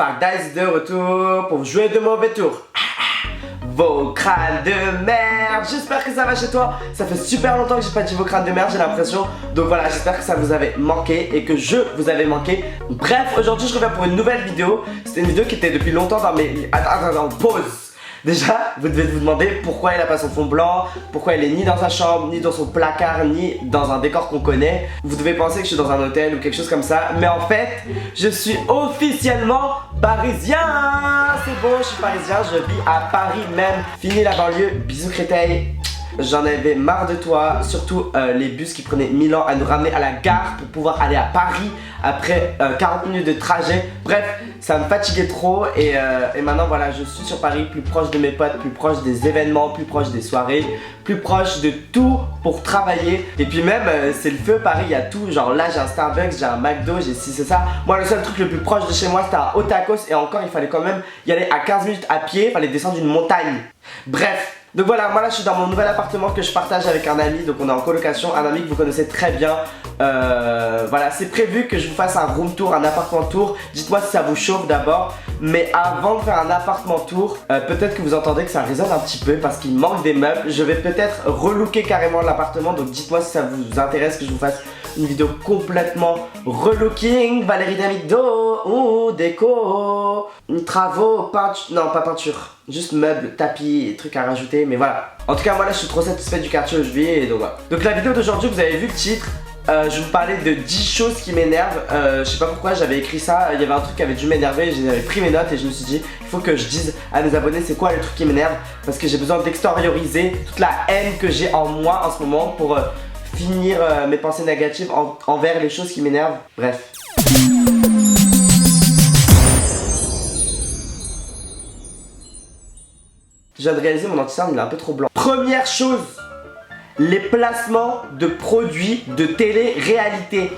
Spark Dice de retour pour jouer de mauvais tours. Vos crânes de merde, j'espère que ça va chez toi. Ça fait super longtemps que j'ai pas dit vos crânes de merde, j'ai l'impression. Donc voilà, j'espère que ça vous avait manqué et que je vous avais manqué. Bref, aujourd'hui je reviens pour une nouvelle vidéo. C'était une vidéo qui était depuis longtemps dans mes... Attends, pause. Déjà, vous devez vous demander pourquoi il a pas son fond blanc, pourquoi il est ni dans sa chambre, ni dans son placard, ni dans un décor qu'on connaît. Vous devez penser que je suis dans un hôtel ou quelque chose comme ça. Mais en fait, je suis officiellement parisien. C'est bon, je suis parisien, je vis à Paris même. Fini la banlieue, bisous Créteil. J'en avais marre de toi, surtout les bus qui prenaient 1000 ans à nous ramener à la gare pour pouvoir aller à Paris après 40 minutes de trajet. Bref, ça me fatiguait trop et maintenant voilà, je suis sur Paris, plus proche de mes potes, plus proche des événements, plus proche des soirées, plus proche de tout pour travailler. Et puis même, c'est le feu Paris, il y a tout, genre là j'ai un Starbucks, j'ai un McDo, j'ai ci, c'est ça. Moi le seul truc le plus proche de chez moi c'était un Otakos et encore il fallait quand même y aller à 15 minutes à pied, il fallait descendre une montagne. Bref. Donc voilà, moi là je suis dans mon nouvel appartement que je partage avec un ami, donc on est en colocation, un ami que vous connaissez très bien. Voilà, c'est prévu que je vous fasse un room tour, un appartement tour. Dites-moi si ça vous chauffe d'abord. Mais avant de faire un appartement tour, peut-être que vous entendez que ça résonne un petit peu parce qu'il manque des meubles. Je vais peut-être relooker carrément l'appartement, donc dites-moi si ça vous intéresse que je vous fasse une vidéo complètement relooking. Valérie Damido, ou déco, travaux, peinture, non pas peinture, juste meubles, tapis, trucs à rajouter, mais voilà. En tout cas moi là je suis trop satisfait du quartier où je vis et donc voilà. Donc la vidéo d'aujourd'hui vous avez vu le titre. Je vous parlais de 10 choses qui m'énervent. Je sais pas pourquoi j'avais écrit ça. Il y avait un truc qui avait dû m'énerver. J'avais pris mes notes et je me suis dit il faut que je dise à mes abonnés c'est quoi le truc qui m'énerve. Parce que j'ai besoin d'extérioriser toute la haine que j'ai en moi en ce moment pour finir mes pensées négatives envers les choses qui m'énervent. Bref. Je viens de réaliser mon anti-cerne il est un peu trop blanc. Première chose, les placements de produits de télé-réalité.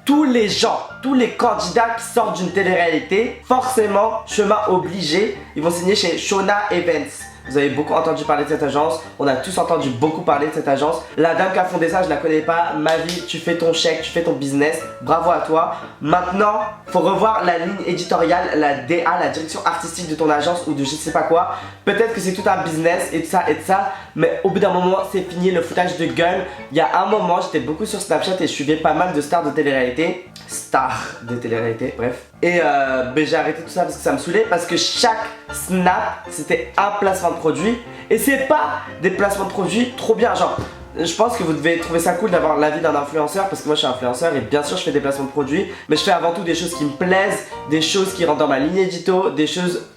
Tous les gens, tous les candidats qui sortent d'une télé-réalité, forcément, chemin obligé, ils vont signer chez Shona Events. Vous avez beaucoup entendu parler de cette agence, on a tous entendu beaucoup parler de cette agence. La dame qui a fondé ça, je la connais pas. Ma vie, tu fais ton chèque, tu fais ton business, bravo à toi. Maintenant, faut revoir la ligne éditoriale, la DA, la direction artistique de ton agence ou de je sais pas quoi. Peut-être que c'est tout un business et de ça, mais au bout d'un moment, c'est fini le foutage de gueule. Il y a un moment, j'étais beaucoup sur Snapchat et je suivais pas mal de stars de télé-réalité. Bref. Et j'ai arrêté tout ça parce que ça me saoulait, parce que chaque snap c'était un placement de produit et c'est pas des placements de produits trop bien. Genre, je pense que vous devez trouver ça cool d'avoir l'avis d'un influenceur parce que moi je suis influenceur et bien sûr je fais des placements de produits, mais je fais avant tout des choses qui me plaisent, des choses qui rentrent dans ma ligne édito, des choses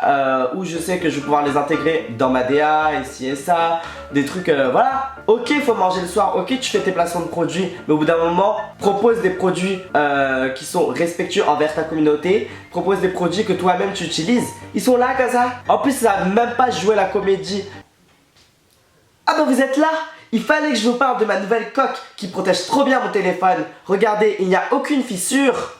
où je sais que je vais pouvoir les intégrer dans ma DA et ci et ça, des trucs voilà. Ok, faut manger le soir, ok tu fais tes placements de produits, mais au bout d'un moment propose des produits qui sont respectueux envers ta communauté, propose des produits que toi-même tu utilises. Ils sont là comme ça. En plus ça va même pas jouer la comédie. Ah bah vous êtes là. Il fallait que je vous parle de ma nouvelle coque qui protège trop bien mon téléphone. Regardez, il n'y a aucune fissure.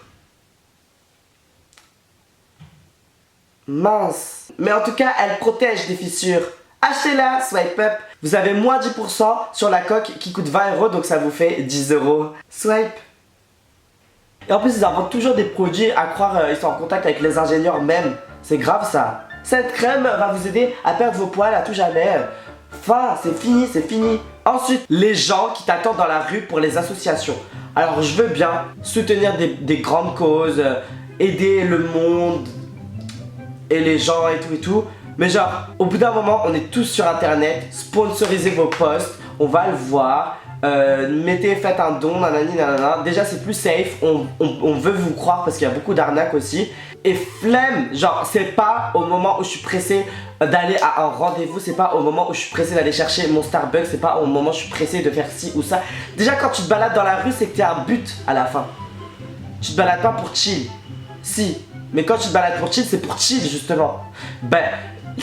Mince. Mais en tout cas, elle protège des fissures. Achetez-la, swipe up. Vous avez moins 10% sur la coque qui coûte 20 €, donc ça vous fait 10 €. Swipe. Et en plus, ils inventent toujours des produits à croire ils sont en contact avec les ingénieurs même. C'est grave ça. Cette crème va vous aider à perdre vos poils à tout jamais. Enfin, c'est fini, c'est fini. Ensuite, les gens qui t'attendent dans la rue pour les associations. Alors, je veux bien soutenir des grandes causes, aider le monde et les gens et tout. Mais genre, au bout d'un moment, on est tous sur internet, sponsorisez vos posts, on va le voir. Faites un don, nanani, nanana. Déjà c'est plus safe, on veut vous croire parce qu'il y a beaucoup d'arnaques aussi. Et flemme, genre c'est pas au moment où je suis pressé d'aller à un rendez-vous, c'est pas au moment où je suis pressé d'aller chercher mon Starbucks, c'est pas au moment où je suis pressé de faire ci ou ça. Déjà quand tu te balades dans la rue, c'est que tu as un but à la fin. Tu te balades pas pour chill. Si, mais quand tu te balades pour chill, c'est pour chill justement. Ben,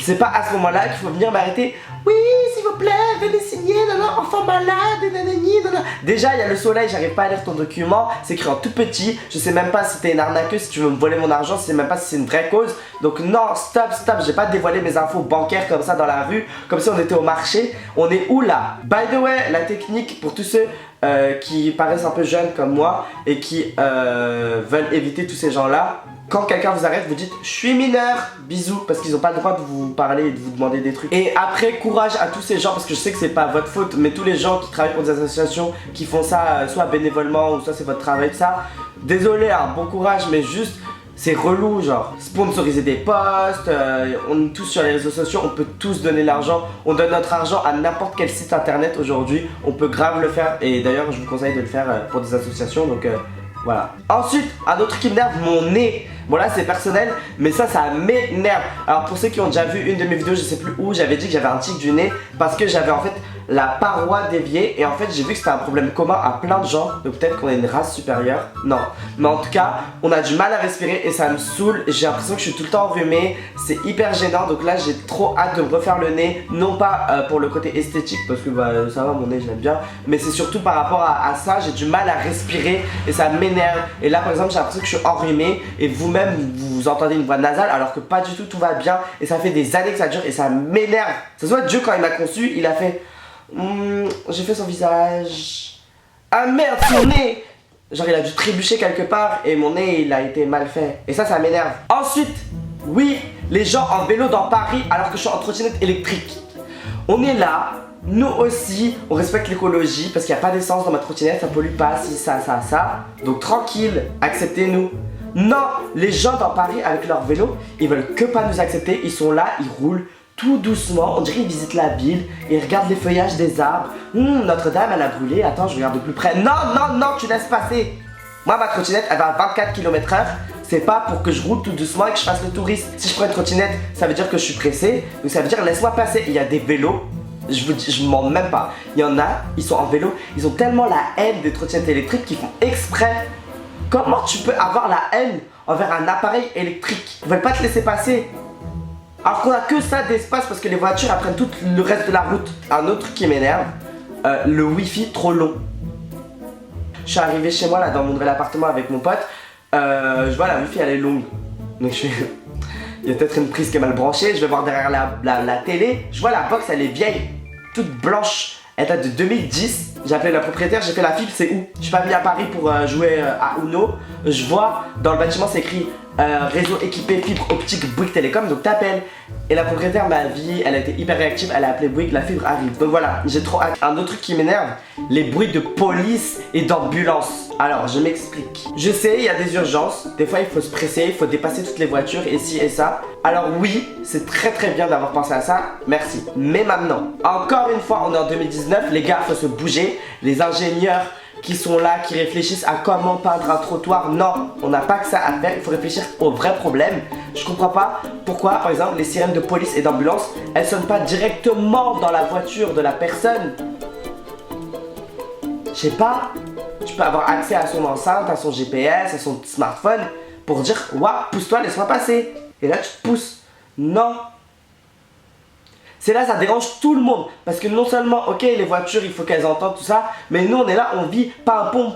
c'est pas à ce moment-là qu'il faut venir m'arrêter. Oui, s'il vous plaît, venez signer, enfant malade, nanani, nanana. Déjà, il y a le soleil, j'arrive pas à lire ton document, c'est écrit en tout petit. Je sais même pas si t'es une arnaqueuse, si tu veux me voler mon argent, je sais même pas si c'est une vraie cause. Donc non, stop, j'ai pas dévoilé mes infos bancaires comme ça dans la rue, comme si on était au marché. On est où là? By the way, la technique pour tous ceux qui paraissent un peu jeunes comme moi et qui veulent éviter tous ces gens-là. quand quelqu'un vous arrête, vous dites je suis mineur, bisous, parce qu'ils n'ont pas le droit de vous parler et de vous demander des trucs. Et après, courage à tous ces gens, parce que je sais que c'est pas votre faute, mais tous les gens qui travaillent pour des associations, qui font ça soit bénévolement ou soit c'est votre travail, tout ça. Désolé, hein, bon courage, mais juste c'est relou, genre sponsoriser des posts, on est tous sur les réseaux sociaux, on peut tous donner l'argent, on donne notre argent à n'importe quel site internet aujourd'hui, on peut grave le faire et d'ailleurs je vous conseille de le faire pour des associations, donc voilà. Ensuite, un autre truc qui m'énerve, mon nez. Bon là c'est personnel, mais ça m'énerve. Alors pour ceux qui ont déjà vu une de mes vidéos, je sais plus où, j'avais dit que j'avais un tic du nez parce que j'avais en fait la paroi déviée et en fait j'ai vu que c'était un problème commun à plein de gens. Donc peut-être qu'on est une race supérieure, non. Mais en tout cas, on a du mal à respirer et ça me saoule. J'ai l'impression que je suis tout le temps enrhumé, c'est hyper gênant. Donc là j'ai trop hâte de me refaire le nez, non pas pour le côté esthétique parce que bah ça va, mon nez je l'aime bien, mais c'est surtout par rapport à ça, j'ai du mal à respirer et ça m'énerve. Et là par exemple j'ai l'impression que je suis enrhumé et vous-même vous entendez une voix nasale alors que pas du tout, tout va bien et ça fait des années que ça dure et ça m'énerve. Ça se voit, Dieu quand il m'a conçu, il a fait j'ai fait son visage. Ah merde, son nez. Genre il a dû trébucher quelque part et mon nez il a été mal fait. Et ça m'énerve. Ensuite, oui, les gens en vélo dans Paris alors que je suis en trottinette électrique. On est là, nous aussi, on respecte l'écologie parce qu'il n'y a pas d'essence dans ma trottinette, ça pollue pas, si ça. Donc tranquille, acceptez-nous. Non, les gens dans Paris avec leur vélo, ils veulent que pas nous accepter, ils sont là, ils roulent tout doucement, on dirait qu'ils visitent la ville, ils regardent les feuillages des arbres. Notre-Dame elle a brûlé, attends je regarde de plus près. Non, tu laisses passer. Moi ma trottinette elle va à 24 km/h, c'est pas pour que je roule tout doucement et que je fasse le touriste. Si je prends une trottinette, ça veut dire que je suis pressé, donc ça veut dire laisse-moi passer. Il y a des vélos, je vous dis, je mens même pas. Il y en a, ils sont en vélo, ils ont tellement la haine des trottinettes électriques qu'ils font exprès. Comment tu peux avoir la haine envers un appareil électrique? Ils veulent pas te laisser passer. Alors qu'on a que ça d'espace parce que les voitures apprennent tout le reste de la route. Un autre truc qui m'énerve, le wifi trop long. Je suis arrivé chez moi là dans mon nouvel appartement avec mon pote. Je vois la wifi elle est longue. Donc je fais... Il y a peut-être une prise qui est mal branchée. Je vais voir derrière la télé. Je vois la box elle est vieille, toute blanche. Elle date de 2010. J'ai appelé la propriétaire, j'ai fait la fibre, c'est où? Je suis pas venu à Paris pour jouer à Uno. Je vois dans le bâtiment c'est écrit réseau équipé fibre optique Bouygues Télécom, donc t'appelles. Et la propriétaire m'a dit, elle a été hyper réactive, elle a appelé Bouygues, la fibre arrive. Donc voilà, j'ai trop hâte. Un autre truc qui m'énerve, les bruits de police et d'ambulance. Alors je m'explique. Je sais, il y a des urgences, des fois il faut se presser, il faut dépasser toutes les voitures et ci et ça. Alors oui, c'est très bien d'avoir pensé à ça, merci. Mais maintenant, encore une fois, on est en 2019, les gars, faut se bouger. Les ingénieurs qui sont là, qui réfléchissent à comment peindre un trottoir, non, on n'a pas que ça à faire, il faut réfléchir aux vrais problèmes. Je comprends pas pourquoi, par exemple, les sirènes de police et d'ambulance, elles sonnent pas directement dans la voiture de la personne. Je sais pas, tu peux avoir accès à son enceinte, à son GPS, à son smartphone pour dire, ouah, pousse-toi, laisse-moi passer. Et là, tu te pousses. Non. C'est là, ça dérange tout le monde. Parce que non seulement, ok, les voitures, il faut qu'elles entendent tout ça, mais nous, on est là, on vit pimpon.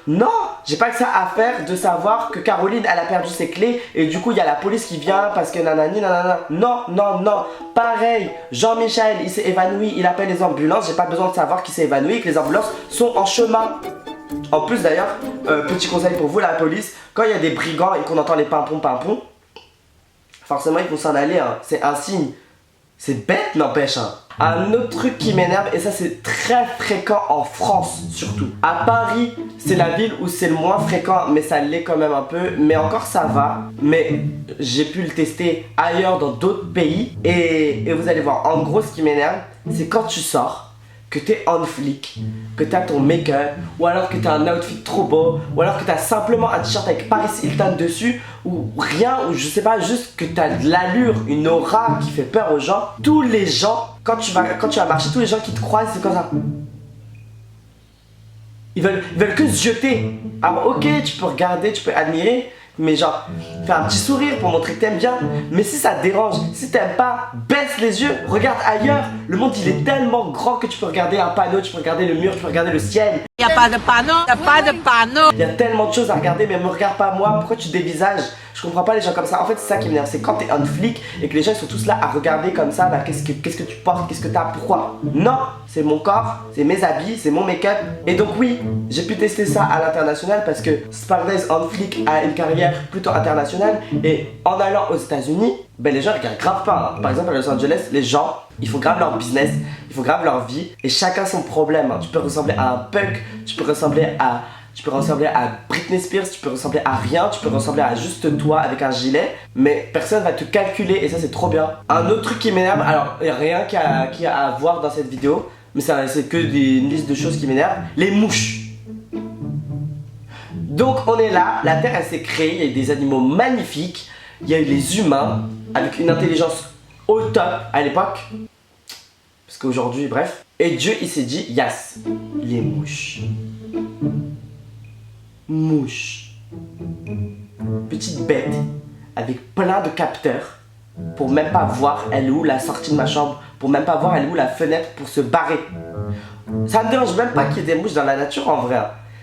Non, j'ai pas que ça à faire de savoir que Caroline, elle a perdu ses clés et du coup, il y a la police qui vient parce que nanani, nanana. Non. Pareil, Jean-Michel, il s'est évanoui, il appelle les ambulances. J'ai pas besoin de savoir qu'il s'est évanoui, que les ambulances sont en chemin. En plus, d'ailleurs, petit conseil pour vous, la police, quand il y a des brigands et qu'on entend les pimpons, forcément, ils vont s'en aller, hein. C'est un signe. C'est bête, n'empêche, hein. Un autre truc qui m'énerve, et ça c'est très fréquent en France surtout. À Paris, c'est la ville où c'est le moins fréquent, mais ça l'est quand même un peu. Mais encore ça va. Mais j'ai pu le tester ailleurs dans d'autres pays. Et vous allez voir, en gros ce qui m'énerve, c'est quand tu sors, que t'es on flic, que t'as ton make-up, ou alors que t'as un outfit trop beau, ou alors que t'as simplement un t-shirt avec Paris Hilton dessus, ou rien, ou je sais pas, juste que t'as de l'allure, une aura qui fait peur aux gens. Tous les gens, quand tu vas marcher, tous les gens qui te croisent, c'est comme ça. Ils veulent que se jeter. Alors ok, tu peux regarder, tu peux admirer, mais genre, fais un petit sourire pour montrer que t'aimes bien. Mais si ça te dérange, si t'aimes pas, baisse les yeux, regarde ailleurs. Le monde il est tellement grand que tu peux regarder un panneau, tu peux regarder le mur, tu peux regarder le ciel. Y a pas de panneau, y a pas de panneau. Il y a tellement de choses à regarder, mais me regarde pas moi, pourquoi tu dévisages? Je comprends pas les gens comme ça. En fait, c'est ça qui m'énerve, c'est quand t'es un flic et que les gens ils sont tous là à regarder comme ça, bah, qu'est-ce que tu portes, qu'est-ce que t'as, pourquoi? Non, c'est mon corps, c'est mes habits, c'est mon make-up. Et donc oui, j'ai pu tester ça à l'international parce que Spardaze on flic a une carrière plutôt internationale. Et en allant aux États-Unis, ben les gens regardent grave pas. Hein. Par exemple à Los Angeles, les gens, ils font grave leur business, ils font grave leur vie et chacun son problème. Hein. Tu peux ressembler à un punk, tu peux ressembler à Britney Spears, tu peux ressembler à rien, tu peux ressembler à juste toi avec un gilet, mais personne va te calculer et ça c'est trop bien. Un autre truc qui m'énerve, alors il n'y a rien qui a à voir dans cette vidéo, mais c'est que une liste de choses qui m'énervent, les mouches. Donc on est là, la Terre elle s'est créée, il y a eu des animaux magnifiques, il y a eu les humains avec une intelligence au top à l'époque, parce qu'aujourd'hui bref, et Dieu il s'est dit yes, les mouches. Mouche. Petite bête avec plein de capteurs pour même pas voir elle est où la sortie de ma chambre, pour même pas voir elle est où la fenêtre pour se barrer. Ça me dérange même pas qu'il y ait des mouches dans la nature en vrai.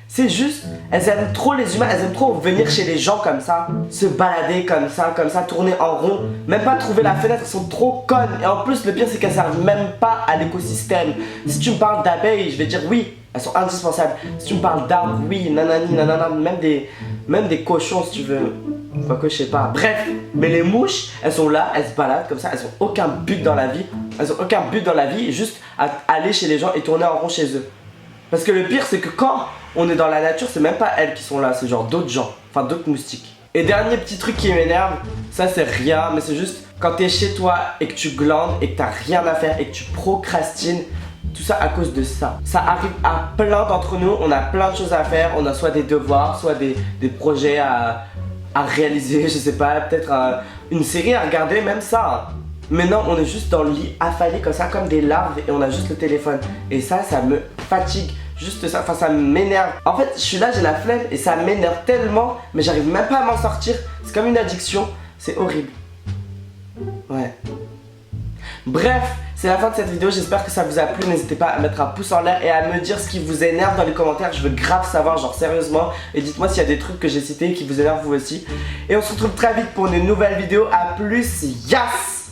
C'est juste, elles aiment trop les humains, elles aiment trop venir chez les gens comme ça, se balader comme ça, tourner en rond, même pas trouver la fenêtre, elles sont trop connes. Et en plus le pire c'est qu'elles servent même pas à l'écosystème. Si tu me parles d'abeilles, je vais dire oui, elles sont indispensables. Si tu me parles d'arbres, oui, nanani, nanana, même des cochons si tu veux. Enfin que je sais pas. Bref, mais les mouches, elles sont là, elles se baladent comme ça, elles ont aucun but dans la vie. Elles ont aucun but dans la vie, juste à aller chez les gens et tourner en rond chez eux. Parce que le pire c'est que quand on est dans la nature, c'est même pas elles qui sont là, c'est genre d'autres gens, enfin d'autres moustiques. Et dernier petit truc qui m'énerve, ça c'est rien, mais c'est juste quand t'es chez toi et que tu glandes et que t'as rien à faire et que tu procrastines. Tout ça à cause de ça. Ça arrive à plein d'entre nous, on a plein de choses à faire, on a soit des devoirs, soit des projets à réaliser, je sais pas, peut-être une série à regarder, même ça. Mais non, on est juste dans le lit affalé comme ça, comme des larves et on a juste le téléphone. Et ça me fatigue, juste ça, enfin ça m'énerve. En fait, je suis là, j'ai la flemme et ça m'énerve tellement, mais j'arrive même pas à m'en sortir. C'est comme une addiction, c'est horrible. Ouais. Bref, c'est la fin de cette vidéo, j'espère que ça vous a plu. N'hésitez pas à mettre un pouce en l'air et à me dire ce qui vous énerve dans les commentaires. Je veux grave savoir, genre sérieusement. Et dites-moi s'il y a des trucs que j'ai cités qui vous énervent vous aussi. Et on se retrouve très vite pour une nouvelle vidéo. A plus, yes!